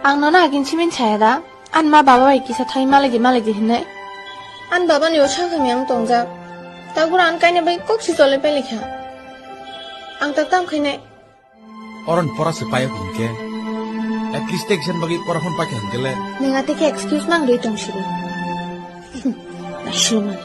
Ang nona agin simin chayada. An ma baba bai kisa thai malagi hinai. An baba ni ocha khamyang tongja. Tagura an kaine bai kok si tole pe likha. Ang taktam khainai. Oran pora se paya hungke. At least section bagi pora hon pakai hangkele. Ningate ke excuse mang doi tong shiri. Nashuma.